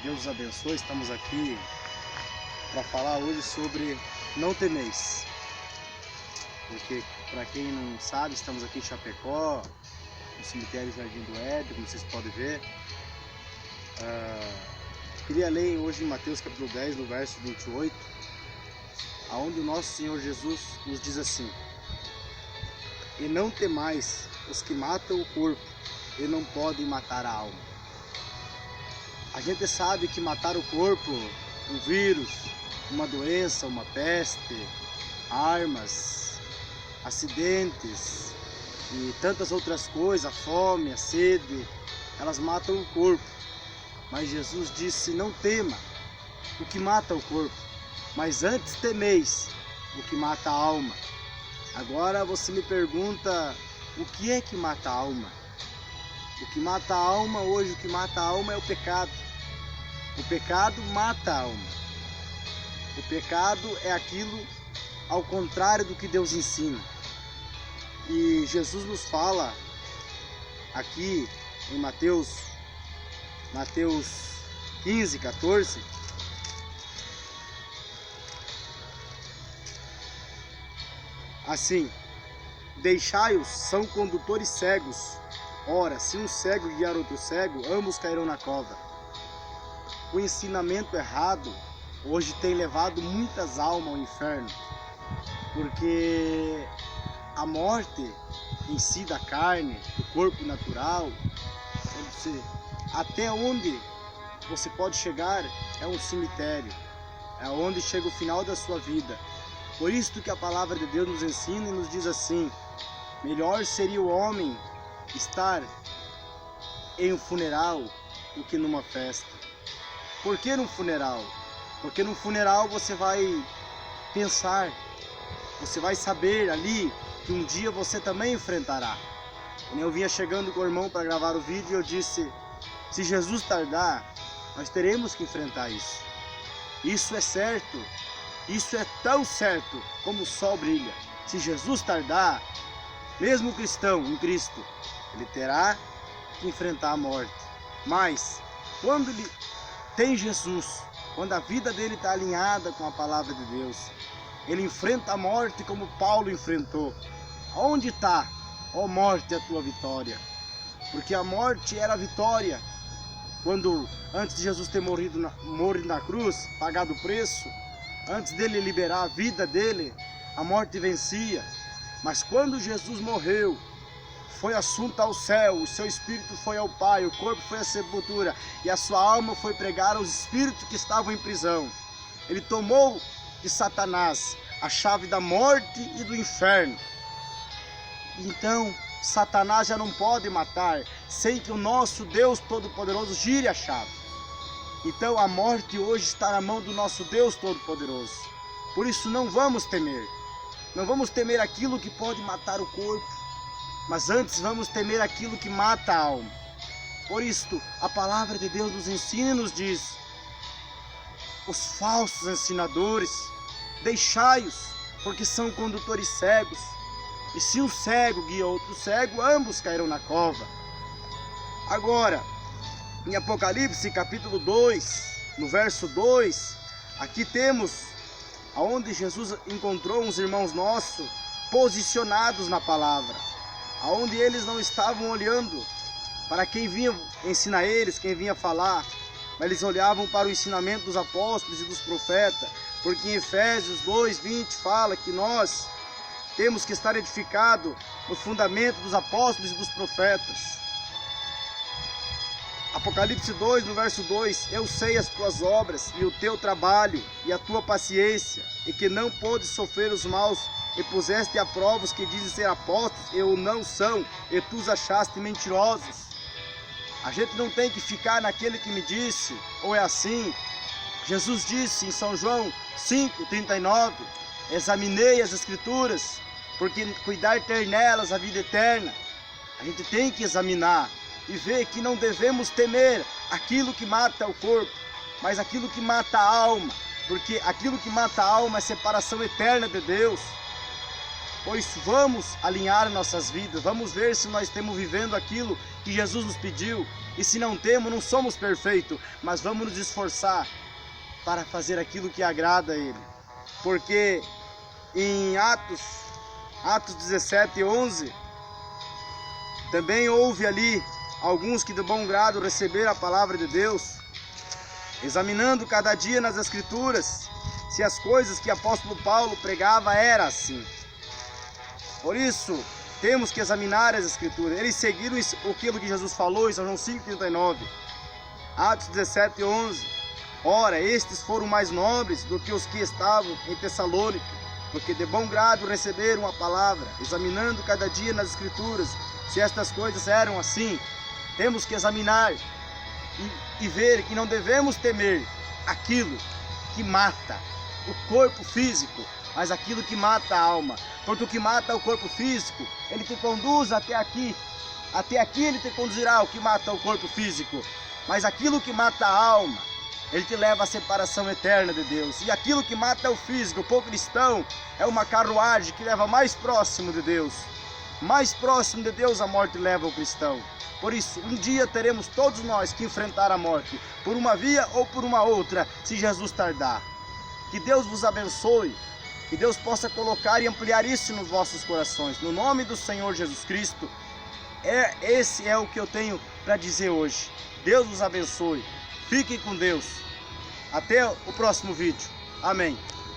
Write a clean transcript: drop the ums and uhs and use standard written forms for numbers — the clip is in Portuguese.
Deus os abençoe. Estamos aqui para falar hoje sobre não temeis. Porque, para quem não sabe, estamos aqui em Chapecó, no cemitério Jardim do Éden, como vocês podem ver. Queria ler hoje em Mateus capítulo 10, no verso 28, onde o nosso Senhor Jesus nos diz assim: e não temais os que matam o corpo e não podem matar a alma. A gente sabe que matar o corpo, um vírus, uma doença, uma peste, armas, acidentes e tantas outras coisas, a fome, a sede, elas matam o corpo. Mas Jesus disse: não tema o que mata o corpo, mas antes temeis o que mata a alma. Agora você me pergunta, o que é que mata a alma? O que mata a alma hoje, o que mata a alma é o pecado. O pecado mata a alma. O pecado é aquilo ao contrário do que Deus ensina. E Jesus nos fala aqui em Mateus 15, 14, assim: deixai-os, são condutores cegos. Ora, se um cego guiar outro cego, ambos cairão na cova. O ensinamento errado hoje tem levado muitas almas ao inferno, porque a morte em si da carne, do corpo natural, até onde você pode chegar é um cemitério, é onde chega o final da sua vida. Por isso que a palavra de Deus nos ensina e nos diz assim: melhor seria o homem estar em um funeral do que numa festa. Por que num funeral? Porque num funeral você vai pensar, você vai saber ali que um dia você também enfrentará. Eu vinha chegando com o irmão para gravar o vídeo e eu disse: se Jesus tardar, nós teremos que enfrentar isso. Isso é certo, isso é tão certo como o sol brilha. Se Jesus tardar, mesmo o cristão em Cristo, ele terá que enfrentar a morte. Mas quando ele tem Jesus, quando a vida dele está alinhada com a palavra de Deus, ele enfrenta a morte como Paulo enfrentou. Onde está, ó morte, a tua vitória? Porque a morte era a vitória. Quando, antes de Jesus ter morrido na cruz, pagado o preço, antes dele liberar a vida dele, a morte vencia. Mas quando Jesus morreu, foi assunto ao céu, o seu espírito foi ao Pai, o corpo foi à sepultura e a sua alma foi pregar aos espíritos que estavam em prisão. Ele tomou de Satanás a chave da morte e do inferno. Então, Satanás já não pode matar sem que o nosso Deus Todo-Poderoso gire a chave. Então a morte hoje está na mão do nosso Deus Todo-Poderoso. Por isso não vamos temer. Não vamos temer aquilo que pode matar o corpo, mas antes vamos temer aquilo que mata a alma. Por isto, a palavra de Deus nos ensina e nos diz: os falsos ensinadores, deixai-os, porque são condutores cegos. E se um cego guia outro cego, ambos cairão na cova. Agora, em Apocalipse capítulo 2, no verso 2, aqui temos aonde Jesus encontrou uns irmãos nossos posicionados na palavra, aonde eles não estavam olhando para quem vinha ensinar eles, quem vinha falar, mas eles olhavam para o ensinamento dos apóstolos e dos profetas, porque em Efésios 2:20 fala que nós temos que estar edificados no fundamento dos apóstolos e dos profetas. Apocalipse 2, no verso 2: eu sei as tuas obras e o teu trabalho e a tua paciência, e que não podes sofrer os maus, e puseste a prova os que dizem ser apóstolos e o não são, e tu os achaste mentirosos. A gente não tem que ficar naquele que me disse, ou é assim. Jesus disse em São João 5:39: examinei as escrituras, porque cuidar ter nelas a vida eterna. A gente tem que examinar e ver que não devemos temer aquilo que mata o corpo, mas aquilo que mata a alma, porque aquilo que mata a alma é separação eterna de Deus. Por isso, vamos alinhar nossas vidas, vamos ver se nós estamos vivendo aquilo que Jesus nos pediu. E se não temos, não somos perfeitos, mas vamos nos esforçar para fazer aquilo que agrada a Ele. Porque em Atos 17:11, também houve ali alguns que de bom grado receberam a palavra de Deus, examinando cada dia nas Escrituras, se as coisas que o apóstolo Paulo pregava eram assim. Por isso, temos que examinar as Escrituras. Eles seguiram aquilo que Jesus falou em São João 5:39. Atos 17:11. Ora, estes foram mais nobres do que os que estavam em Tessalônica, porque de bom grado receberam a palavra, examinando cada dia nas Escrituras, se estas coisas eram assim. Temos que examinar e ver que não devemos temer aquilo que mata o corpo físico, mas aquilo que mata a alma. Porque o que mata o corpo físico, ele te conduz até aqui ele te conduzirá, o que mata o corpo físico. Mas aquilo que mata a alma, ele te leva à separação eterna de Deus. E aquilo que mata o físico, o cristão, é uma carruagem que leva mais próximo de Deus. Mais próximo de Deus a morte leva o cristão. Por isso, um dia teremos todos nós que enfrentar a morte, por uma via ou por uma outra, se Jesus tardar. Que Deus vos abençoe, que Deus possa colocar e ampliar isso nos vossos corações. No nome do Senhor Jesus Cristo, esse é o que eu tenho para dizer hoje. Deus vos abençoe. Fiquem com Deus. Até o próximo vídeo. Amém.